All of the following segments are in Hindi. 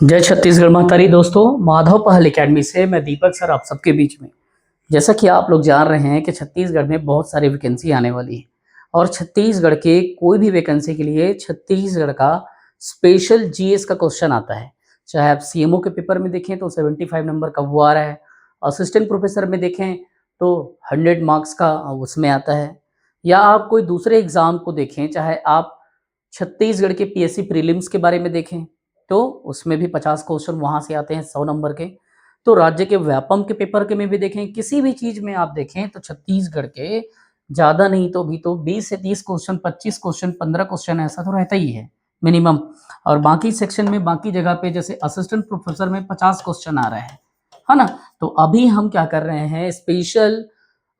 जय छत्तीसगढ़ महतारी दोस्तों, माधव पहल एकेडमी से मैं दीपक सर आप सबके बीच में। जैसा कि आप लोग जान रहे हैं कि छत्तीसगढ़ में बहुत सारी वैकेंसी आने वाली है और छत्तीसगढ़ के कोई भी वैकेंसी के लिए छत्तीसगढ़ का स्पेशल जीएस का क्वेश्चन आता है। चाहे आप सीएमओ के पेपर में देखें तो 75 नंबर का वो आ रहा है, असिस्टेंट प्रोफेसर में देखें तो 100 मार्क्स का उसमें आता है, या आप कोई दूसरे एग्जाम को देखें, चाहे आप छत्तीसगढ़ के पीएससी प्रीलिम्स के बारे में देखें तो उसमें भी 50 क्वेश्चन वहाँ से आते हैं 100 नंबर के। तो राज्य के व्यापम के पेपर के में भी देखें, किसी भी चीज़ में आप देखें तो छत्तीसगढ़ के ज़्यादा नहीं तो भी तो 20 से 30 क्वेश्चन, 25 क्वेश्चन, 15 क्वेश्चन ऐसा तो रहता ही है मिनिमम। और बाकी सेक्शन में बाकी जगह पे जैसे असिस्टेंट प्रोफेसर में 50 क्वेश्चन आ रहे हैं, है ना। तो अभी हम क्या कर रहे हैं, स्पेशल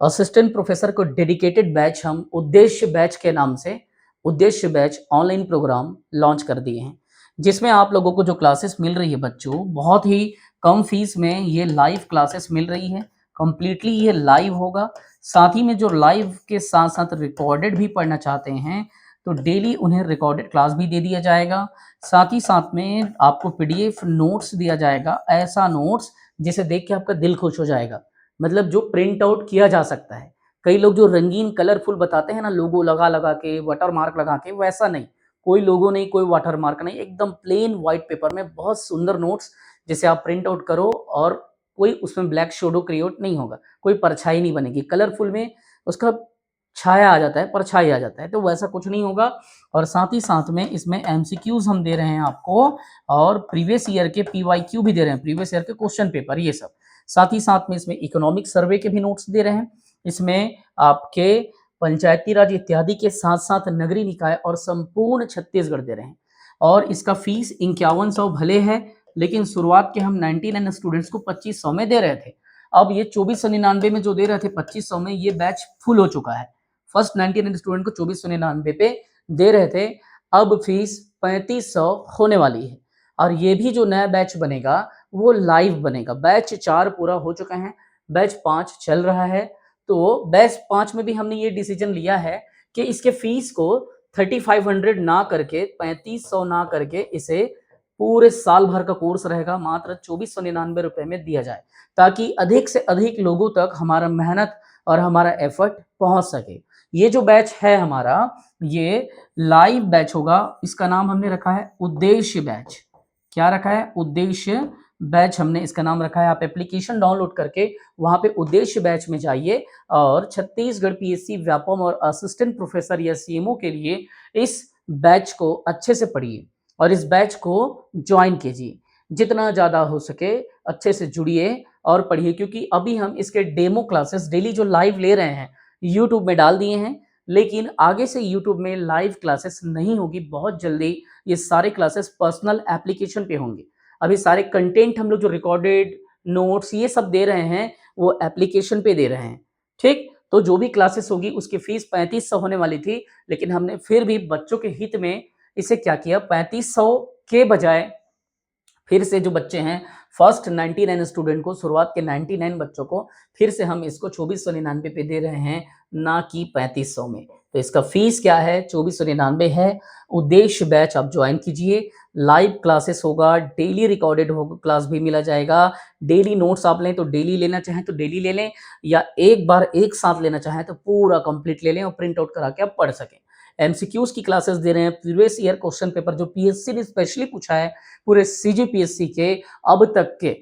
असिस्टेंट प्रोफेसर को डेडिकेटेड बैच हम उद्देश्य बैच के नाम से उद्देश्य बैच ऑनलाइन प्रोग्राम लॉन्च कर दिए हैं, जिसमें आप लोगों को जो क्लासेस मिल रही है बच्चों, बहुत ही कम फीस में ये लाइव क्लासेस मिल रही है। कंप्लीटली ये लाइव होगा। साथ ही में जो लाइव के साथ साथ रिकॉर्डेड भी पढ़ना चाहते हैं तो डेली उन्हें रिकॉर्डेड क्लास भी दे दिया जाएगा। साथ ही साथ में आपको पीडीएफ नोट्स दिया जाएगा, ऐसा नोट्स जिसे देख के आपका दिल खुश हो जाएगा, मतलब जो प्रिंट आउट किया जा सकता है। कई लोग जो रंगीन कलरफुल बताते हैं ना, लोगो लगा लगा के, वाटर मार्क लगा के, वैसा नहीं, कोई लोगो नहीं, कोई वाटर मार्क नहीं, एकदम प्लेन व्हाइट पेपर में बहुत सुंदर नोट्स जिसे आप प्रिंट आउट करो और कोई उसमें ब्लैक शेडो क्रिएट नहीं होगा, कोई परछाई नहीं बनेगी। कलरफुल में उसका छाया आ जाता है, परछाई आ जाता है, तो वैसा कुछ नहीं होगा। और साथ ही साथ में इसमें एमसीक्यूज हम दे रहे हैं आपको, और प्रीवियस ईयर के पीवाईक्यू भी दे रहे हैं, प्रीवियस ईयर के क्वेश्चन पेपर, ये सब। साथ ही साथ में इसमें इकोनॉमिक सर्वे के भी नोट्स दे रहे हैं। इसमें आपके पंचायती राज इत्यादि के साथ साथ नगरीय निकाय और संपूर्ण छत्तीसगढ़ दे रहे हैं। और इसका फीस 5100 भले है, लेकिन शुरुआत के हम 99 स्टूडेंट्स को 2500 में दे रहे थे। अब ये 2499 में जो दे रहे थे 2500 में, ये बैच फुल हो चुका है। फर्स्ट 99 स्टूडेंट को 2499 पे दे रहे थे, अब फीस 3500 होने वाली है। और ये भी जो नया बैच बनेगा वो लाइव बनेगा। बैच 4 पूरा हो चुका है, बैच 5 चल रहा है। तो बैच 5 में भी हमने ये डिसीजन लिया है कि इसके फीस को 3500 ना करके, 3500 ना करके, इसे पूरे साल भर का कोर्स रहेगा, मात्र 2499 रुपए में दिया जाए, ताकि अधिक से अधिक लोगों तक हमारा मेहनत और हमारा एफर्ट पहुंच सके। ये जो बैच है हमारा, ये लाइव बैच होगा। इसका नाम हमने रखा है उद्देश्य बैच। क्या रखा है? उद्देश्य बैच हमने इसका नाम रखा है। आप एप्लीकेशन डाउनलोड करके वहां पे उद्देश्य बैच में जाइए और छत्तीसगढ़ पीएससी व्यापम और असिस्टेंट प्रोफेसर या सीएमओ के लिए इस बैच को अच्छे से पढ़िए और इस बैच को ज्वाइन कीजिए। जितना ज़्यादा हो सके अच्छे से जुड़िए और पढ़िए, क्योंकि अभी हम इसके डेमो क्लासेस डेली जो लाइव ले रहे हैं यूट्यूब में डाल दिए हैं, लेकिन आगे से यूट्यूब में लाइव क्लासेस नहीं होगी। बहुत जल्दी ये सारे क्लासेस पर्सनल एप्लीकेशन पे होंगे। अभी सारे कंटेंट हम लोग जो रिकॉर्डेड नोट्स ये सब दे रहे हैं वो एप्लीकेशन पे दे रहे हैं, ठीक। तो जो भी क्लासेस होगी उसकी फीस 3500 होने वाली थी, लेकिन हमने फिर भी बच्चों के हित में इसे क्या किया, 3500 के बजाय फिर से जो बच्चे हैं फर्स्ट 99 स्टूडेंट को, शुरुआत के 99 बच्चों को फिर से हम इसको 2499 पे दे रहे हैं, ना कि 3500 में। तो इसका फीस क्या है? 2499 है। उद्देश्य बैच आप ज्वाइन कीजिए, लाइव क्लासेस होगा, डेली रिकॉर्डेड होगा, क्लास भी मिला जाएगा। डेली नोट्स आप लें तो डेली लेना चाहें तो डेली ले लें, या एक बार एक साथ लेना चाहें तो पूरा कंप्लीट ले लें और प्रिंट आउट करा के आप पढ़ सकें। एमसीक्यूज की क्लासेस दे रहे हैं, प्रीवियस ईयर क्वेश्चन पेपर जो पीएससी ने स्पेशली पूछा है पूरे सीजीपीएससी के अब तक के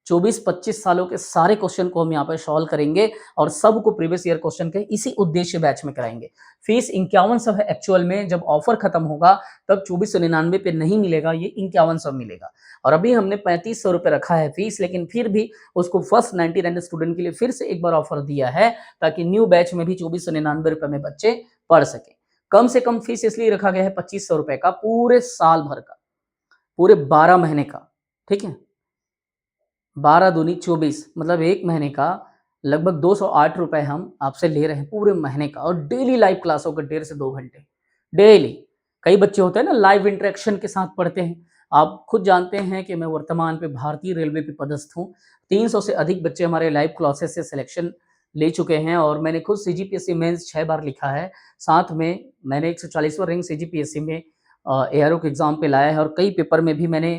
24-25 सालों के सारे क्वेश्चन को हम यहाँ पर सॉल्व करेंगे और सबको प्रीवियस ईयर क्वेश्चन के इसी उद्देश्य बैच में कराएंगे। फीस 5100 है एक्चुअल में, जब ऑफर खत्म होगा तब 2499 पे नहीं मिलेगा, ये 5100 मिलेगा। और अभी हमने 3500 रुपये रखा है फीस, लेकिन फिर भी उसको फर्स्ट 99 स्टूडेंट के लिए फिर से एक बार ऑफर दिया है, ताकि न्यू बैच में भी 2499 रुपये में बच्चे पढ़ सके। कम से कम फीस इसलिए रखा गया है 2500 रुपए का, पूरे साल भर का, पूरे 12 महीने का, ठीक है। 12 दूनी 24, मतलब एक महीने का लगभग 208 रुपए हम आपसे ले रहे हैं पूरे महीने का। और डेली लाइव क्लास होगा 1.5 से 2 घंटे डेली। कई बच्चे होते हैं ना लाइव इंटरेक्शन के साथ पढ़ते हैं। आप खुद जानते हैं कि मैं वर्तमान पे भारतीय रेलवे पे पदस्थ हूँ। 300 से अधिक बच्चे हमारे लाइव क्लासेस से सिलेक्शन ले चुके हैं और मैंने खुद सीजीपीएससी मेंस 6 बार लिखा है। साथ में मैंने 140वां रैंक सीजीपीएससी में एआरओ के एग्जाम पे लाया है और कई पेपर में भी मैंने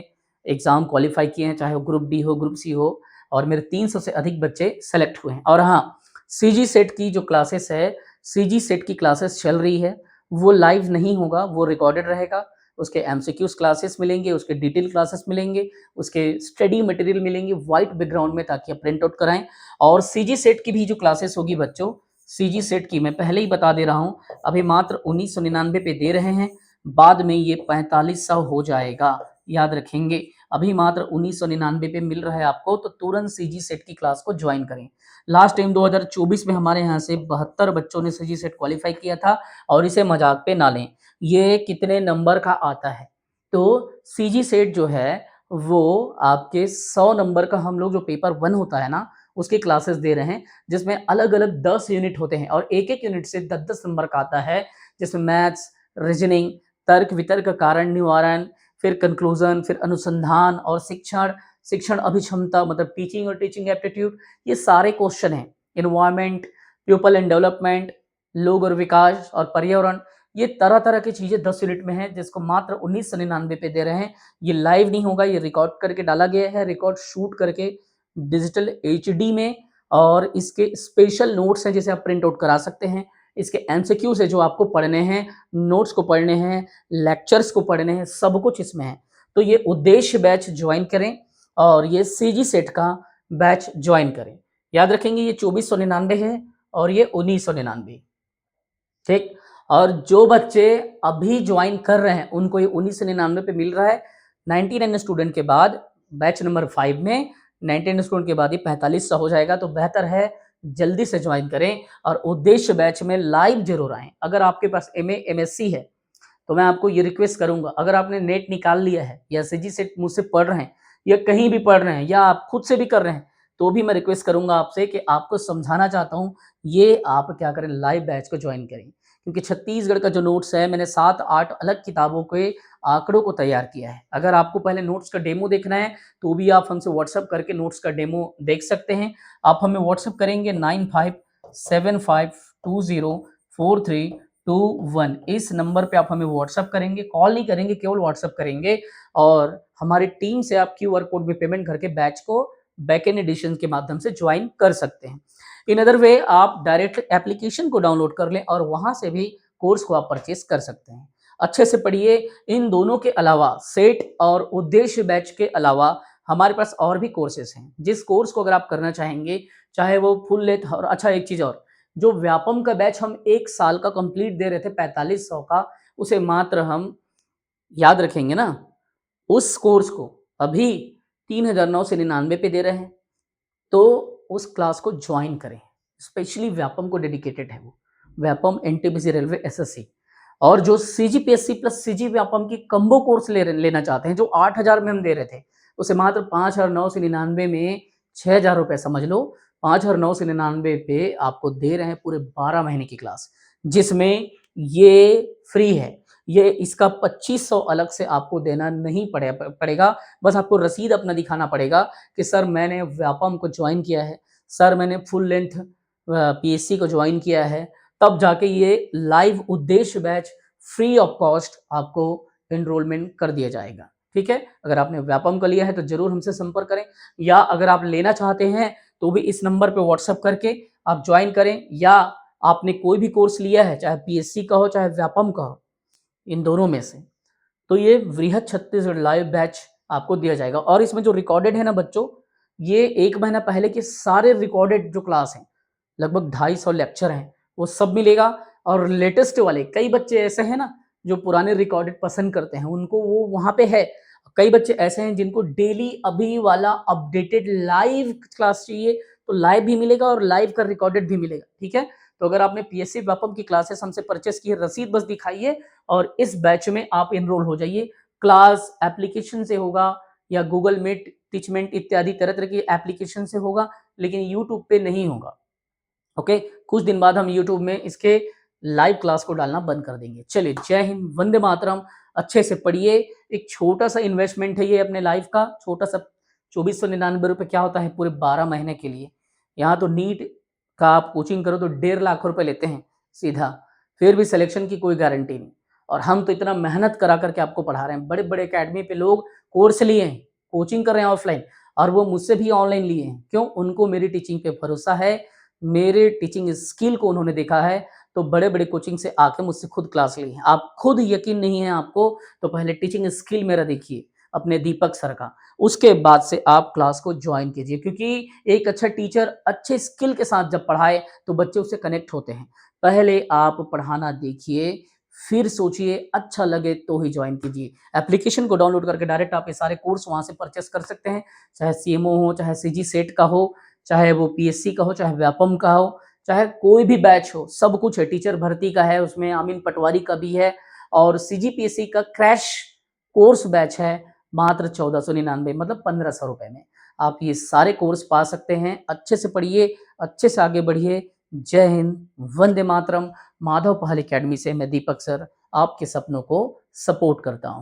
एग्ज़ाम क्वालिफ़ाई किए हैं, चाहे वो ग्रुप बी हो, ग्रुप सी हो, और मेरे 300 से अधिक बच्चे सेलेक्ट हुए हैं। और हाँ, सीजी सेट की जो क्लासेस है, सीजी सेट की क्लासेस चल रही है, वो लाइव नहीं होगा, वो रिकॉर्डेड रहेगा। उसके एमसीक्यूज़ क्लासेस मिलेंगे, उसके डिटेल क्लासेस मिलेंगे, उसके स्टडी मटेरियल मिलेंगे व्हाइट बैकग्राउंड में, ताकि आप प्रिंट आउट कराएँ। और सीजी सेट की भी जो क्लासेस होगी बच्चों, सीजी सेट की मैं पहले ही बता दे रहा हूँ, अभी मात्र 1999 पे दे रहे हैं, बाद में ये 4500 हो जाएगा, याद रखेंगे। अभी मात्र 1999 पे मिल रहा है आपको, तो तुरंत सीजी सेट की क्लास को ज्वाइन करें। लास्ट टाइम 2024 में हमारे यहाँ से 72 बच्चों ने सीजी सेट क्वालिफाई किया था, और इसे मजाक पे ना लें, ये कितने नंबर का आता है। तो सीजी सेट जो है वो आपके 100 नंबर का, हम लोग जो पेपर 1 होता है ना, उसकी क्लासेस दे रहे हैं, जिसमें अलग-अलग 10 यूनिट होते हैं, और एक-एक यूनिट से 10-10 नंबर का आता है, जिसमें मैथ्स, रीजनिंग, तर्क वितर्क, कारण निवारण, फिर कंक्लूजन, फिर अनुसंधान और शिक्षण, शिक्षण अभिक्षमता मतलब टीचिंग और टीचिंग एप्टीट्यूड, ये सारे क्वेश्चन हैं। एनवायरनमेंट, पीपल एंड डेवलपमेंट, लोग और विकास और पर्यावरण, ये तरह-तरह की चीज़ें 10 यूनिट में हैं, जिसको मात्र 1999 पे दे रहे हैं। ये लाइव नहीं होगा, ये रिकॉर्ड करके डाला गया है, रिकॉर्ड शूट करके डिजिटल एचडी में, और इसके स्पेशल नोट्स हैं जिसे आप प्रिंट आउट करा सकते हैं। इसके एमसीक्यूज़ है जो आपको पढ़ने हैं, नोट्स को पढ़ने हैं, लेक्चर्स को पढ़ने हैं, सब कुछ इसमें है। तो ये उद्देश्य बैच ज्वाइन करें, और ये सीजी सेट का बैच ज्वाइन करें। याद रखेंगे, ये 2499 है और ये 1999, ठीक। और जो बच्चे अभी ज्वाइन कर रहे हैं उनको ये 1999 पे मिल रहा है। 99 स्टूडेंट के बाद बैच नंबर 5 में 99 स्टूडेंट के बाद ये 4500 हो जाएगा। तो बेहतर है जल्दी से ज्वाइन करें, और उद्देश्य बैच में लाइव जरूर आएँ। अगर आपके पास एमए एमएससी है तो मैं आपको ये रिक्वेस्ट करूंगा, अगर आपने नेट निकाल लिया है या सीजी सेट मुझसे पढ़ रहे हैं, या कहीं भी पढ़ रहे हैं, या आप खुद से भी कर रहे हैं, तो भी मैं रिक्वेस्ट करूंगा आपसे कि आपको समझाना चाहता हूं, ये आप क्या करें, लाइव बैच को ज्वाइन करें। क्योंकि छत्तीसगढ़ का जो नोट्स है, मैंने 7-8 अलग किताबों के आंकड़ों को तैयार किया है। अगर आपको पहले नोट्स का डेमो देखना है तो भी आप हमसे व्हाट्सअप करके नोट्स का डेमो देख सकते हैं। आप हमें व्हाट्सअप करेंगे 9575204321, इस नंबर पे आप हमें व्हाट्सअप करेंगे, कॉल नहीं करेंगे, केवल व्हाट्सअप करेंगे, और हमारी टीम से आप क्यूआर कोड में पेमेंट करके बैच को बैकएंड एडिशन के माध्यम से ज्वाइन कर सकते हैं। इन अदर वे आप डायरेक्ट एप्लीकेशन को डाउनलोड कर लें और वहां से भी कोर्स को आप परचेस कर सकते हैं। अच्छे से पढ़िए। इन दोनों के अलावा, सेट और उद्देश्य बैच के अलावा, हमारे पास और भी कोर्सेज हैं। जिस कोर्स को अगर आप करना चाहेंगे, चाहे वो फुल लेंथ, और अच्छा एक चीज और, जो व्यापम का बैच हम 1 साल का कंप्लीट दे रहे थे 4500 का, उसे मात्र हम, याद रखेंगे ना, उस कोर्स को अभी 3999 पे दे रहे हैं। तो उस क्लास को ज्वाइन करें। स्पेशली व्यापम को डेडिकेटेड है वो, व्यापम एनटीपीसी रेलवे एसएससी। और जो सीजीपीएससी प्लस सीजी व्यापम की कंबो कोर्स लेना चाहते हैं, जो 8000 में हम दे रहे थे, उसे मात्र 5999 में, 6000 रुपए समझ लो, 5999 पे आपको दे रहे हैं पूरे 12 महीने की क्लास, जिसमें ये फ्री है। ये इसका 2500 अलग से आपको देना नहीं पड़ेगा। बस आपको रसीद अपना दिखाना पड़ेगा कि सर मैंने व्यापम को ज्वाइन किया है, सर मैंने फुल लेंथ पीएससी को ज्वाइन किया है, तब जाके ये लाइव उद्देश्य बैच फ्री ऑफ कॉस्ट आपको एनरोलमेंट कर दिया जाएगा। ठीक है, अगर आपने व्यापम का लिया है तो जरूर हमसे संपर्क करें, या अगर आप लेना चाहते हैं तो भी इस नंबर पे व्हाट्सएप करके आप ज्वाइन करें, या आपने कोई भी कोर्स लिया है, चाहे पीएससी का हो चाहे व्यापम का हो, इन दोनों में से, तो ये वृहद छत्तीसगढ़ लाइव बैच आपको दिया जाएगा। और इसमें जो रिकॉर्डेड है ना बच्चों, ये 1 महीना पहले के सारे रिकॉर्डेड जो क्लास हैं, लगभग 250 लेक्चर हैं, वो सब मिलेगा। और लेटेस्ट वाले कई बच्चे ऐसे हैं ना जो पुराने रिकॉर्डेड पसंद करते हैं, उनको वो वहाँ पे है। कई बच्चे ऐसे हैं जिनको डेली अभी वाला अपडेटेड लाइव क्लास चाहिए, तो लाइव भी मिलेगा और लाइव का रिकॉर्डेड भी मिलेगा। ठीक है, तो अगर आपने पीएससी व्यापम की क्लासेस हमसे परचेस की है, रसीद बस दिखाइए और इस बैच में आप एनरोल हो जाइए। क्लास एप्लीकेशन से होगा, या गूगल मीट, टीचमेंट इत्यादि तरह तरह की एप्लीकेशन से होगा, लेकिन यूट्यूब पे नहीं होगा। ओके, कुछ दिन बाद हम यूट्यूब में इसके लाइव क्लास को डालना बंद कर देंगे। चलिए, जय हिंद, वंदे मातरम। अच्छे से पढ़िए। एक छोटा सा इन्वेस्टमेंट है ये अपने लाइफ का, छोटा सा 2499 रुपये क्या होता है पूरे 12 महीने के लिए। यहाँ तो नीट का आप कोचिंग करो तो 1.5 लाख रुपए लेते हैं सीधा, फिर भी सिलेक्शन की कोई गारंटी नहीं। और हम तो इतना मेहनत करा करके आपको पढ़ा रहे हैं। बड़े बड़े अकेडमी पे लोग कोर्स लिए हैं, कोचिंग कर रहे हैं ऑफलाइन और वो मुझसे भी ऑनलाइन लिए हैं। क्यों? उनको मेरी टीचिंग पे भरोसा है, मेरे टीचिंग स्किल को उन्होंने देखा है, तो बड़े-बड़े कोचिंग से आके मुझसे खुद क्लास ली है। आप खुद यकीन नहीं है आपको, तो पहले टीचिंग स्किल मेरा देखिए, अपने दीपक सर का। उसके बाद से आप क्लास को जॉइन कीजिए क्योंकि एक अच्छा टीचर अच्छे स्किल के साथ जब पढ़ाए, तो बच्चे उससे कनेक्ट होते हैं। पहले आप पढ़ाना देखिए, फिर सोचिए अच्छा लगे तो ही जॉइन कीजिए। एप्लीकेशन को डाउनलोड करके डायरेक्ट आप ये सारे कोर्स वहाँ से परचेज़ कर सकते हैं, चाहे सीएमओ हो, चाहे सीजी सेट का हो, चाहे वो पीएससी का हो, चाहे व्यापम का हो, चाहे कोई भी बैच हो, सब कुछ है। टीचर भर्ती का है, उसमें अमीन पटवारी का भी है और सीजीपीएससी का क्रैश कोर्स बैच है, मात्र 1499 मतलब 1500 रुपए में। आप ये सारे कोर्स पा सकते हैं, अच्छे से पढ़िए, अच्छे से आगे बढ़िए। जय हिंद, वंदे मातरम। माधव पहल अकेडमी से मैं दीपक सर आपके सपनों को सपोर्ट करता हूँ।